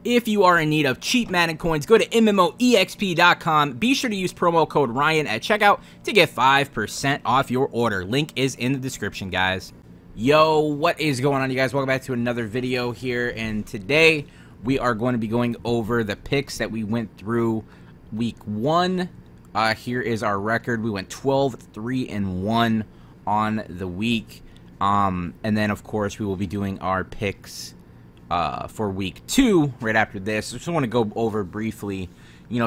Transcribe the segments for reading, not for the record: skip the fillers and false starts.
If you are in need of cheap Madden coins, go to MMOEXP.com. Be sure to use promo code Ryan at checkout to get 5% off your order. Link is in the description, guys. Yo, what is going on, you guys? Welcome back to another video here, and today we are going to be going over the picks that we went through week 1. Here is our record. We went 12-3-1 on the week, and then of course we will be doing our picks for week 2 right after this. I just want to go over briefly,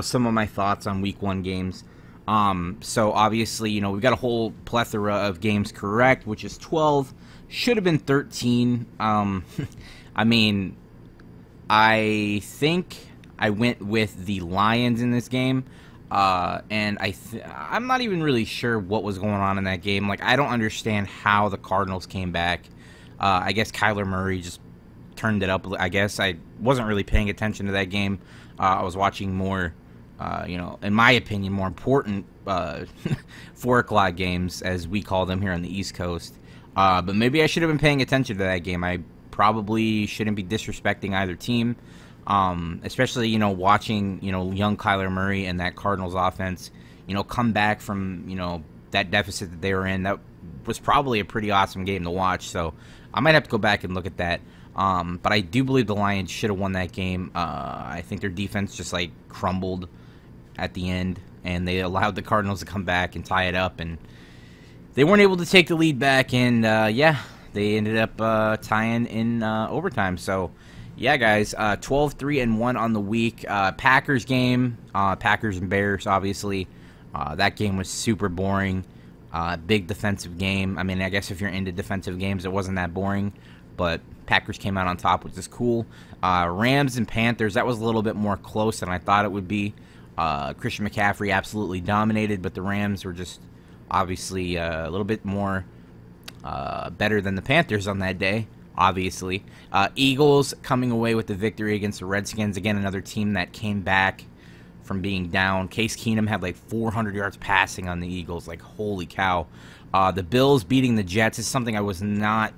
some of my thoughts on week 1 games. So obviously, we've got a whole plethora of games correct, which is 12. Should have been 13. I mean, I think I went with the Lions in this game, and I'm not even really sure what was going on in that game. Like, I don't understand how the Cardinals came back. I guess Kyler Murray just turned it up. I guess I wasn't really paying attention to that game. I was watching more, in my opinion, more important 4 o'clock games, as we call them here on the East Coast. But maybe I should have been paying attention to that game. I probably shouldn't be disrespecting either team, especially, watching, young Kyler Murray and that Cardinals offense, come back from, that deficit that they were in. That was probably a pretty awesome game to watch. So I might have to go back and look at that. But I do believe the Lions should have won that game. I think their defense just, crumbled at the end, and they allowed the Cardinals to come back and tie it up, and they weren't able to take the lead back, and, yeah, they ended up tying in overtime. So, yeah, guys, 12-3-1 on the week. Packers game, Packers and Bears, obviously. That game was super boring. Big defensive game. I mean, I guess if you're into defensive games, it wasn't that boring, but Packers came out on top, which is cool. Rams and Panthers, that was a little bit more close than I thought it would be. Christian McCaffrey absolutely dominated, but the Rams were just obviously a little bit more better than the Panthers on that day, obviously. Eagles coming away with the victory against the Redskins. Again, another team that came back from being down. Case Keenum had 400 yards passing on the Eagles. Holy cow. The Bills beating the Jets is something I was not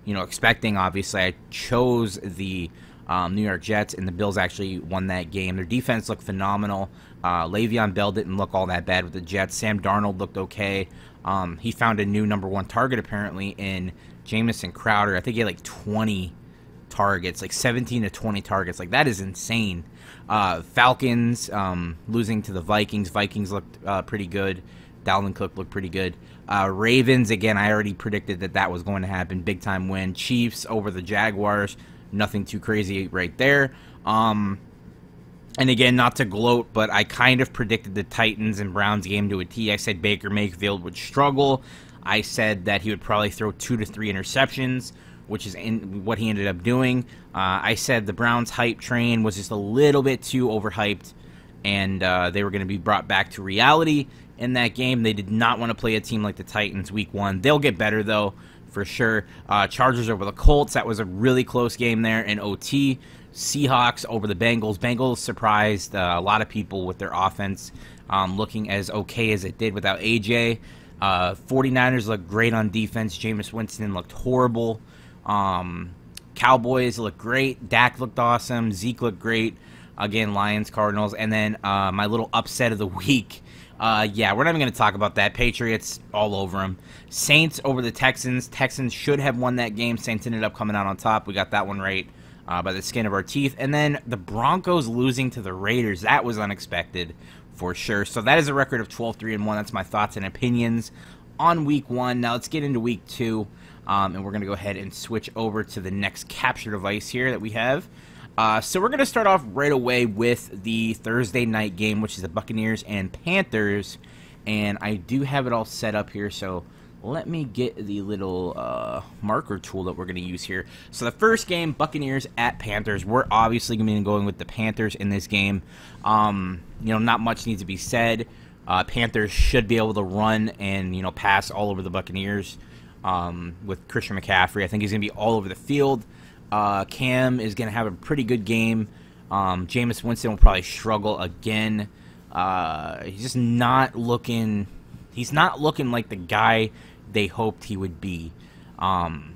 expecting. Obviously, I chose the New York Jets, and the Bills actually won that game. Their defense looked phenomenal. Le'Veon Bell didn't look all that bad with the Jets. Sam Darnold looked okay. He found a new #1 target, apparently, in Jamison Crowder. I think he had 20 targets, 17 to 20 targets. That is insane. Falcons losing to the Vikings. Vikings looked pretty good. Dalvin Cook looked pretty good. Ravens, again, I already predicted that was going to happen. Big time win. Chiefs over the Jaguars. Nothing too crazy right there. And again, not to gloat, but I kind of predicted the Titans and Browns game to a T. I said Baker Mayfield would struggle. I said that he would probably throw 2 to 3 interceptions, which is what he ended up doing. I said the Browns hype train was just a little bit too overhyped, and they were going to be brought back to reality in that game. They did not want to play a team like the Titans week 1. They'll get better, though, for sure. Chargers over the Colts. That was a really close game there in OT. Seahawks over the Bengals. Bengals surprised a lot of people with their offense looking as okay as it did without AJ. 49ers looked great on defense. Jameis Winston looked horrible. Cowboys looked great. Dak looked awesome. Zeke looked great. Again, Lions, Cardinals. And then my little upset of the week. Yeah, we're not even going to talk about that. Patriots all over them. Saints over the Texans. Texans should have won that game. Saints ended up coming out on top. We got that one right by the skin of our teeth. And then the Broncos losing to the Raiders. That was unexpected for sure. So that is a record of 12-3-1. That's my thoughts and opinions on week 1. Now let's get into week 2. And we're going to go ahead and switch over to the next capture device here that we have. So we're going to start off right away with the Thursday night game, which is the Buccaneers and Panthers. And I do have it all set up here, so let me get the little marker tool that we're going to use here. So the first game, Buccaneers at Panthers. We're obviously going to be going with the Panthers in this game. Not much needs to be said. Panthers should be able to run and, pass all over the Buccaneers with Christian McCaffrey. I think he's going to be all over the field. Cam is going to have a pretty good game. Jameis Winston will probably struggle again. He's just not looking... He's not looking like the guy they hoped he would be.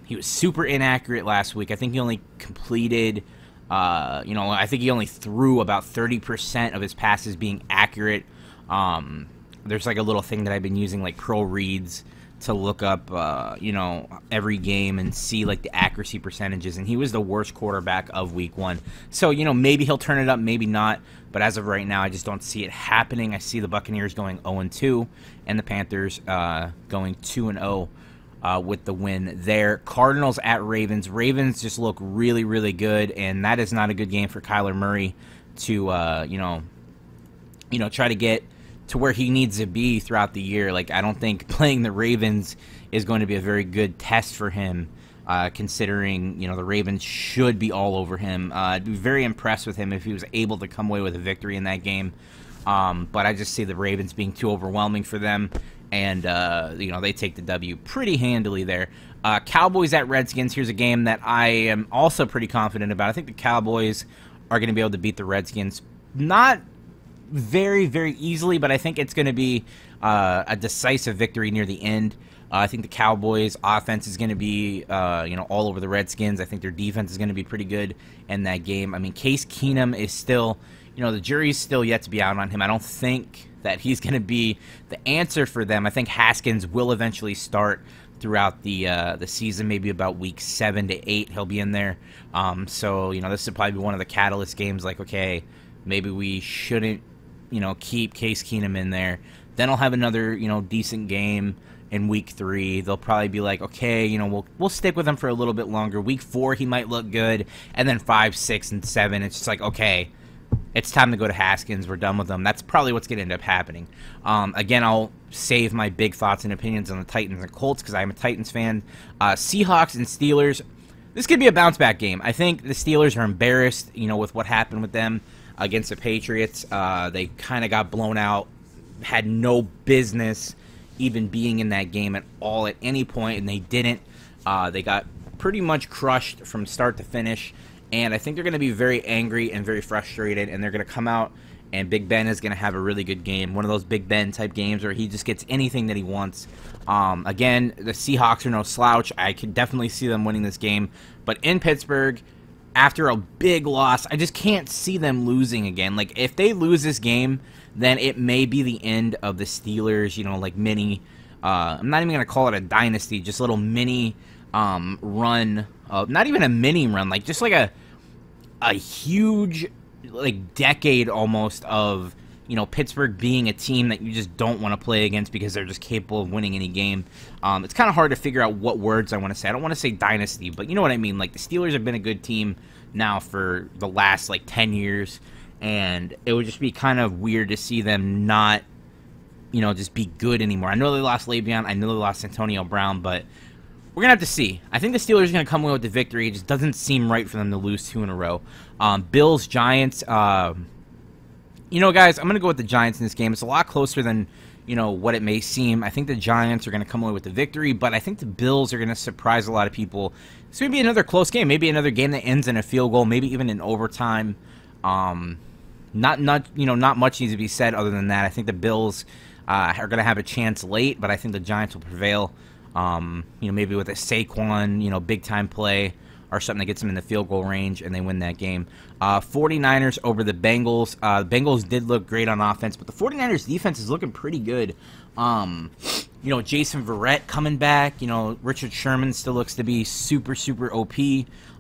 He was super inaccurate last week. I think he only completed You know, I think he only threw about 30% of his passes being accurate. There's like a little thing that I've been using, like Pro Reads, to look up, you know, every game and see like the accuracy percentages, and he was the worst quarterback of week 1. So, you know, maybe he'll turn it up, maybe not, but as of right now, I just don't see it happening. I see the Buccaneers going 0-2 and the Panthers going 2-0 with the win there. Cardinals at Ravens. Ravens just look really, really good, and that is not a good game for Kyler Murray to, you know, try to get to where he needs to be throughout the year. Like, I don't think playing the Ravens is going to be a very good test for him, considering, you know, the Ravens should be all over him. I'd be very impressed with him if he was able to come away with a victory in that game. But I just see the Ravens being too overwhelming for them, and, you know, they take the W pretty handily there. Cowboys at Redskins. Here's a game that I am also pretty confident about. I think the Cowboys are going to be able to beat the Redskins. Not very, very easily, but I think it's going to be a decisive victory near the end. I think the Cowboys' offense is going to be, you know, all over the Redskins. I think their defense is going to be pretty good in that game. I mean, Case Keenum is still, you know, the jury's still yet to be out on him. I don't think that he's going to be the answer for them. I think Haskins will eventually start throughout the season, maybe about week 7 to 8 he'll be in there. So, you know, this would probably be one of the catalyst games, like, okay, maybe we shouldn't, you know, keep Case Keenum in there. Then I'll have another, you know, decent game in week 3. They'll probably be like, okay, you know, we'll stick with him for a little bit longer. Week 4 he might look good, and then 5, 6, and 7 it's just like, okay, it's time to go to Haskins. We're done with him. That's probably what's going to end up happening. Again, I'll save my big thoughts and opinions on the Titans and Colts because I'm a Titans fan. Seahawks and Steelers. This could be a bounce back game. I think the Steelers are embarrassed, you know, with what happened with them against the Patriots. They kind of got blown out, had no business even being in that game at all at any point, and they didn't. They got pretty much crushed from start to finish, and I think they're going to be very angry and very frustrated, and they're going to come out, and Big Ben is going to have a really good game. One of those Big Ben type games where he just gets anything that he wants. Again, the Seahawks are no slouch. I could definitely see them winning this game, but in Pittsburgh, after a big loss, I just can't see them losing again. Like, if they lose this game, then it may be the end of the Steelers, you know, like mini, I'm not even going to call it a dynasty, just a little mini run, not even a mini run, like just like a huge, like, decade almost of, you know, Pittsburgh being a team that you just don't want to play against because they're just capable of winning any game. It's kind of hard to figure out what words I want to say. I don't want to say dynasty, but you know what I mean. Like, the Steelers have been a good team now for the last, like, 10 years, and it would just be kind of weird to see them not, you know, just be good anymore. I know they lost Le'Veon. I know they lost Antonio Brown, but we're going to have to see. I think the Steelers are going to come away with the victory. It just doesn't seem right for them to lose 2 in a row. Bills, Giants, you know, guys, I'm going to go with the Giants in this game. It's a lot closer than, you know, what it may seem. I think the Giants are going to come away with the victory, but I think the Bills are going to surprise a lot of people. It's going to be another close game, maybe another game that ends in a field goal, maybe even in overtime. Not much needs to be said other than that. I think the Bills are going to have a chance late, but I think the Giants will prevail. You know, maybe with a Saquon, you know, big-time play or something that gets them in the field goal range, and they win that game. 49ers over the Bengals. The Bengals did look great on offense, but the 49ers defense is looking pretty good. You know, Jason Verrett coming back. You know, Richard Sherman still looks to be super, super OP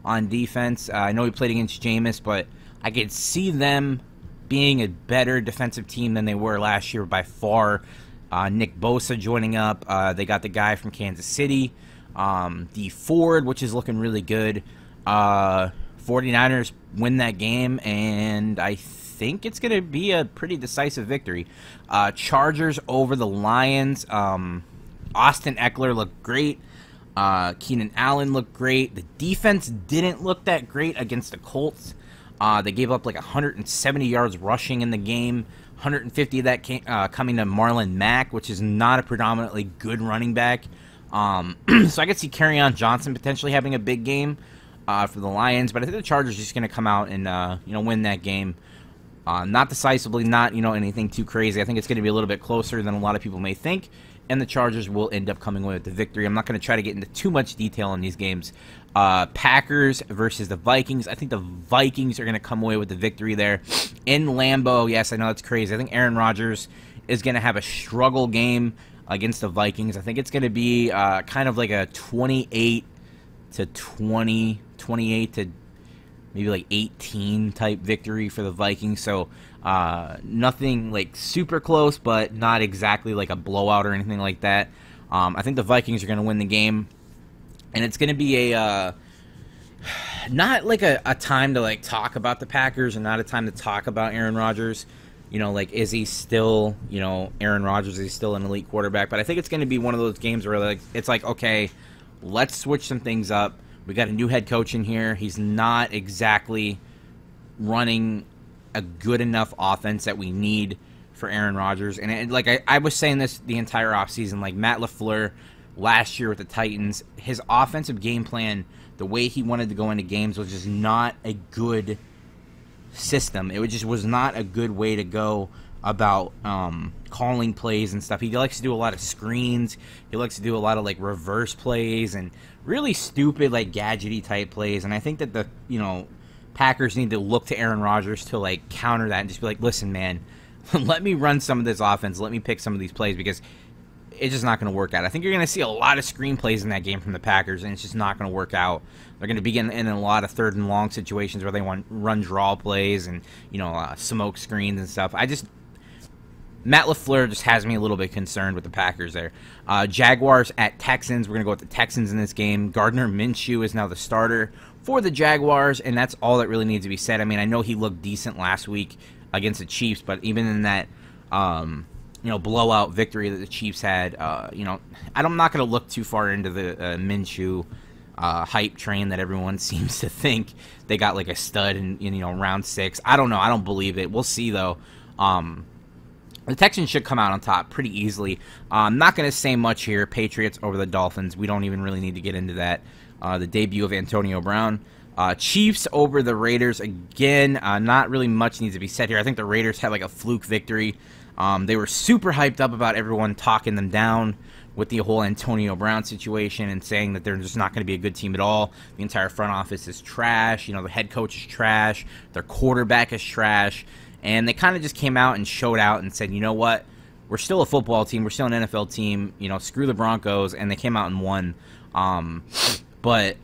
on defense. I know he played against Jameis, but I could see them being a better defensive team than they were last year by far. Nick Bosa joining up. They got the guy from Kansas City, D Ford, which is looking really good. 49ers win that game, and I think it's going to be a pretty decisive victory. Chargers over the Lions. Austin Eckler looked great. Keenan Allen looked great. The defense didn't look that great against the Colts. They gave up like 170 yards rushing in the game. 150 of that coming to Marlon Mack, which is not a predominantly good running back. So I could see Kerryon Johnson potentially having a big game for the Lions, but I think the Chargers are just going to come out and you know, win that game. Not decisively, not, you know, anything too crazy. I think it's going to be a little bit closer than a lot of people may think. and the Chargers will end up coming away with the victory. I'm not going to try to get into too much detail on these games. Packers versus the Vikings. I think the Vikings are going to come away with the victory there in Lambeau. Yes, I know that's crazy. I think Aaron Rodgers is going to have a struggle game against the Vikings. I think it's going to be kind of like a 28 to 20, 28 to maybe like 18 type victory for the Vikings. So nothing like super close, but not exactly like a blowout or anything like that. I think the Vikings are going to win the game, and it's going to be a not like a time to like talk about the Packers, and not a time to talk about Aaron Rodgers. You know, like, is he still, you know, Aaron Rodgers? Is he still an elite quarterback? But I think it's going to be one of those games where like it's like, okay, let's switch some things up. We got a new head coach in here. He's not exactly running a good enough offense that we need for Aaron Rodgers. And like I was saying this the entire offseason, like Matt LaFleur last year with the Titans, his offensive game plan, the way he wanted to go into games was just not a good system. It just was not a good way to go about calling plays and stuff. He likes to do a lot of screens. He likes to do a lot of like reverse plays and really stupid like gadgety type plays. And I think that the Packers need to look to Aaron Rodgers to like counter that and just be like, listen, man, let me run some of this offense. Let me pick some of these plays, because it's just not going to work out. I think you're going to see a lot of screen plays in that game from the Packers, and it's just not going to work out. They're going to be getting in a lot of 3rd and long situations where they want run draw plays and smoke screens and stuff. Matt LaFleur just has me a little bit concerned with the Packers there. Jaguars at Texans. We're going to go with the Texans in this game. Gardner Minshew is now the starter for the Jaguars, and that's all that really needs to be said. I mean, I know he looked decent last week against the Chiefs, but even in that blowout victory that the Chiefs had, I'm not going to look too far into the Minshew hype train that everyone seems to think they got like a stud in round 6. I don't know. I don't believe it. We'll see, though. The Texans should come out on top pretty easily. I'm not going to say much here. Patriots over the Dolphins. We don't even really need to get into that. The debut of Antonio Brown. Chiefs over the Raiders. Again, not really much needs to be said here. I think the Raiders had like a fluke victory. They were super hyped up about everyone talking them down with the whole Antonio Brown situation and saying that they're just not going to be a good team at all. The entire front office is trash. The head coach is trash. Their quarterback is trash. And they kind of just came out and showed out and said, you know what? We're still a football team. We're still an NFL team. Screw the Broncos. And they came out and won. But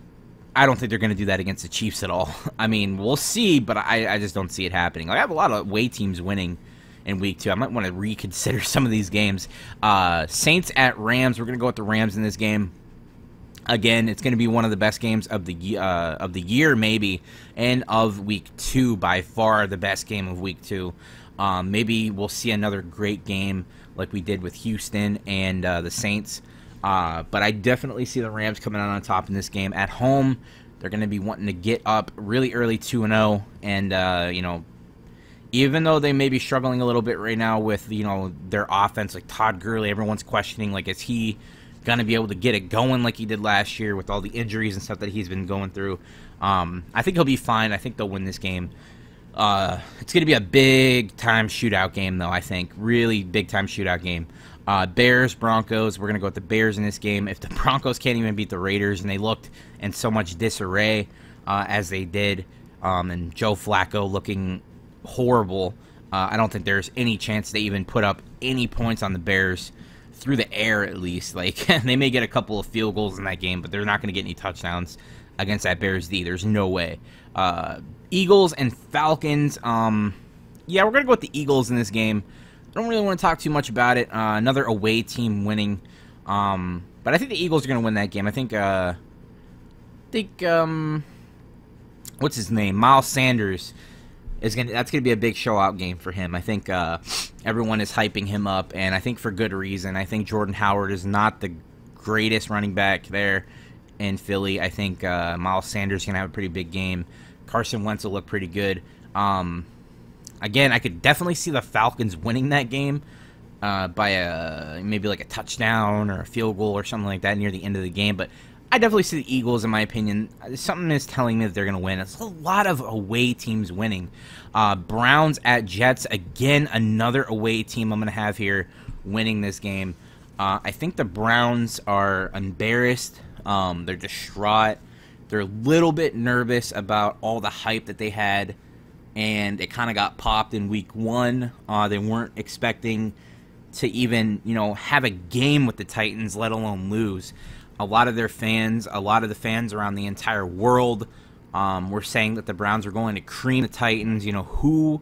I don't think they're going to do that against the Chiefs at all. I mean, we'll see, but I just don't see it happening. Like, I have a lot of away teams winning in week 2. I might want to reconsider some of these games. Saints at Rams. We're going to go with the Rams in this game. Again, it's going to be one of the best games of the year, maybe, and of week 2, by far the best game of week 2. Maybe we'll see another great game like we did with Houston and the Saints. But I definitely see the Rams coming out on top in this game. At home, they're going to be wanting to get up really early 2-0, and even though they may be struggling a little bit right now with their offense, like Todd Gurley, everyone's questioning, like, is he going to be able to get it going like he did last year with all the injuries and stuff that he's been going through. I think he'll be fine. I think they'll win this game. It's going to be a big-time shootout game, though, I think. Really big-time shootout game. Bears, Broncos. We're going to go with the Bears in this game. If the Broncos can't even beat the Raiders, and they looked in so much disarray as they did, and Joe Flacco looking horrible, I don't think there's any chance they even put up any points on the Bears through the air, at least. Like, they may get a couple of field goals in that game, but they're not going to get any touchdowns against that Bears D. There's no way. Eagles and Falcons. Yeah, we're going to go with the Eagles in this game. I don't really want to talk too much about it. Another away team winning. But I think the Eagles are going to win that game. I think what's his name? Miles Sanders that's going to be a big show-out game for him. I think everyone is hyping him up, and I think for good reason. I think Jordan Howard is not the greatest running back there in Philly. I think Miles Sanders is going to have a pretty big game. Carson Wentz will look pretty good. Again, I could definitely see the Falcons winning that game by maybe like a touchdown or a field goal or something like that near the end of the game, but I definitely see the Eagles, in my opinion. Something is telling me that they're going to win. It's a lot of away teams winning. Browns at Jets. Again, another away team I'm going to have here winning this game. I think the Browns are embarrassed. They're distraught. They're a little bit nervous about all the hype that they had, and it kind of got popped in week 1. They weren't expecting to even, have a game with the Titans, let alone lose. A lot of the fans around the entire world were saying that the Browns were going to cream the Titans. Who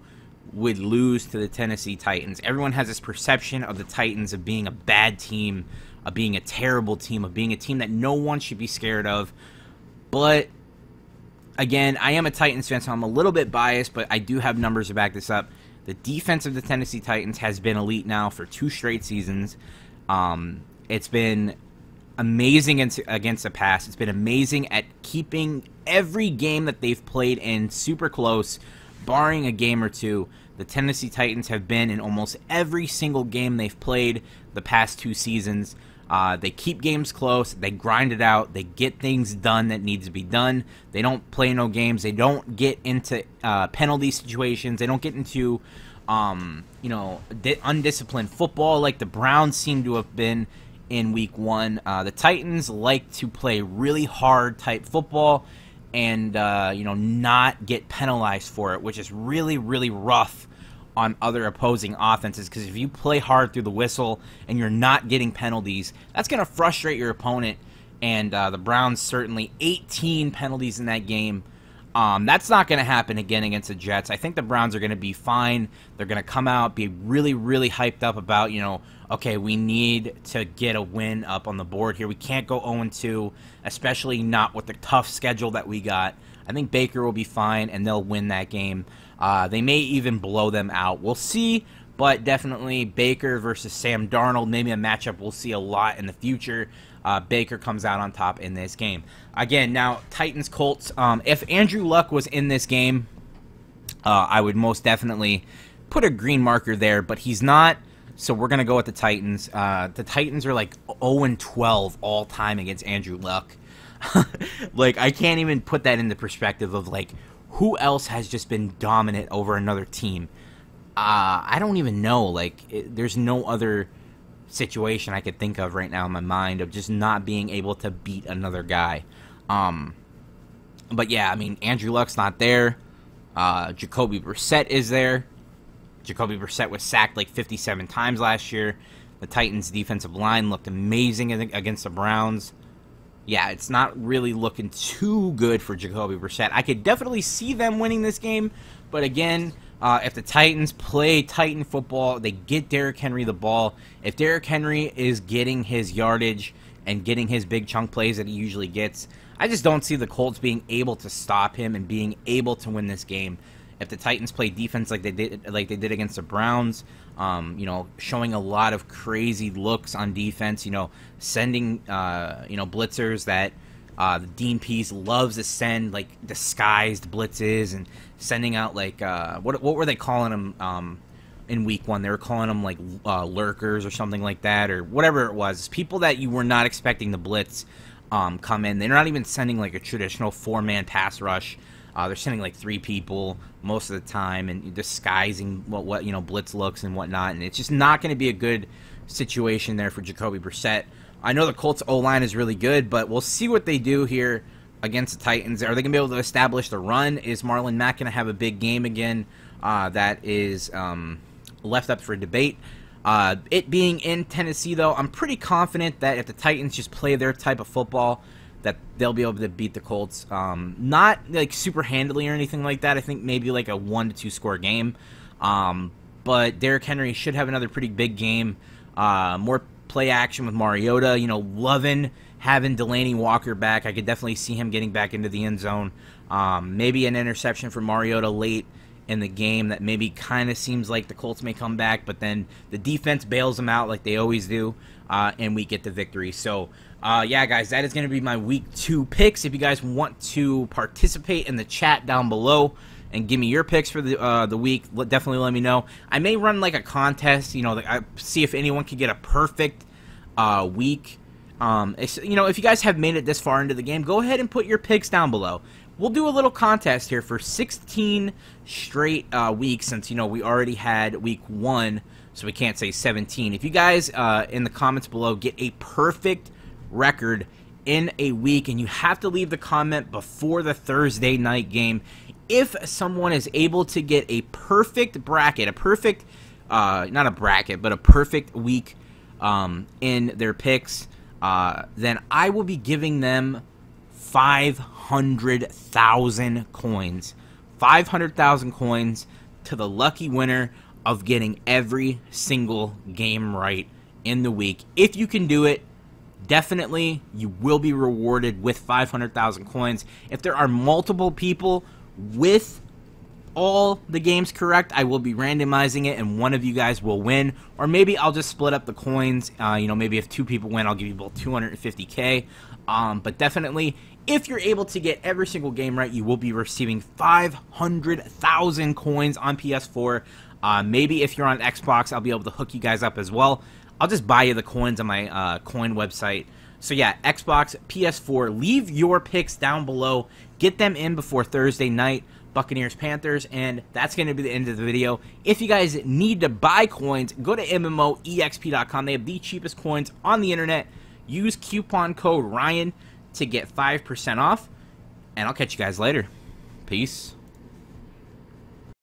would lose to the Tennessee Titans? Everyone has this perception of the Titans of being a bad team, of being a terrible team, of being a team that no one should be scared of. But again, I am a Titans fan, so I'm a little bit biased, but I do have numbers to back this up. The defense of the Tennessee Titans has been elite now for 2 straight seasons. It's been amazing against the pass. It's been amazing at keeping every game that they've played in super close, barring a game or two. The Tennessee Titans have been in almost every single game they've played the past 2 seasons. They keep games close. They grind it out. They get things done that needs to be done. They don't play no games. They don't get into penalty situations. They don't get into, undisciplined football like the Browns seem to have been in week 1. The Titans like to play really hard type football and, not get penalized for it, which is really, really rough on other opposing offenses, because if you play hard through the whistle and you're not getting penalties, that's going to frustrate your opponent. And the Browns certainly 18 penalties in that game. That's not going to happen again against the Jets. I think the Browns are going to be fine. They're going to come out, be really, really hyped up about, okay, we need to get a win up on the board here. We can't go 0-2, especially not with the tough schedule that we got. I think Baker will be fine, and they'll win that game. They may even blow them out. We'll see, but definitely Baker versus Sam Darnold, maybe a matchup we'll see a lot in the future. Baker comes out on top in this game. Again, now, Titans-Colts. If Andrew Luck was in this game, I would most definitely put a green marker there, but he's not, so we're going to go with the Titans. The Titans are like 0-12 all time against Andrew Luck. Like, I can't even put that into perspective of, like, who else has just been dominant over another team. I don't even know. Like, there's no other situation I could think of right now in my mind of just not being able to beat another guy. But yeah, I mean, Andrew Luck's not there. Jacoby Brissett is there. Jacoby Brissett was sacked like 57 times last year. The Titans' defensive line looked amazing against the Browns. Yeah, it's not really looking too good for Jacoby Brissett. I could definitely see them winning this game, but again, if the Titans play Titan football, they get Derrick Henry the ball. If Derrick Henry is getting his yardage and getting his big chunk plays that he usually gets, I just don't see the Colts being able to stop him and being able to win this game. If the Titans play defense like they did against the Browns, showing a lot of crazy looks on defense, sending blitzers that the Dean Pease loves to send, like disguised blitzes, and sending out like what were they calling them in week 1? They were calling them like lurkers or something like that, or whatever it was. People that you were not expecting to blitz come in. They're not even sending like a traditional 4-man pass rush. They're sending like 3 people most of the time and disguising what blitz looks and whatnot, and it's just not going to be a good situation there for Jacoby Brissett. I know the Colts O-line is really good, but we'll see what they do here against the Titans. Are they going to be able to establish the run? Is Marlon Mack going to have a big game again? That is left up for debate. It being in Tennessee, though, I'm pretty confident that if the Titans just play their type of football, that they'll be able to beat the Colts. Not like super handily or anything like that. I think maybe like a 1-2 score game. But Derrick Henry should have another pretty big game. More play action with Mariota. Loving having Delaney Walker back. I could definitely see him getting back into the end zone. Maybe an interception for Mariota late in the game that maybe kind of seems like the Colts may come back, but then the defense bails them out like they always do, and we get the victory. So, yeah, guys, that is going to be my Week 2 picks. If you guys want to participate in the chat down below and give me your picks for the week, definitely let me know. I may run like a contest, see if anyone can get a perfect week. If you guys have made it this far into the game, go ahead and put your picks down below. We'll do a little contest here for 16 straight weeks, since we already had week 1 so we can't say 17. If you guys in the comments below get a perfect record in a week, and you have to leave the comment before the Thursday night game, if someone is able to get a perfect bracket, a perfect, not a bracket, but a perfect week in their picks, then I will be giving them 500,000 coins. 500,000 coins to the lucky winner of getting every single game right in the week. If you can do it, definitely you will be rewarded with 500,000 coins. If there are multiple people with all the games correct, I will be randomizing it and one of you guys will win. Or maybe I'll just split up the coins. You know, maybe if 2 people win, I'll give you both 250K. But definitely, if you're able to get every single game right, you will be receiving 500,000 coins on PS4. Maybe if you're on Xbox, I'll be able to hook you guys up as well. I'll just buy you the coins on my coin website. So yeah, Xbox, PS4, leave your picks down below. Get them in before Thursday night, Buccaneers, Panthers, and that's going to be the end of the video. If you guys need to buy coins, go to MMOEXP.com. They have the cheapest coins on the internet. Use coupon code Ryan to get 5% off, and I'll catch you guys later. Peace.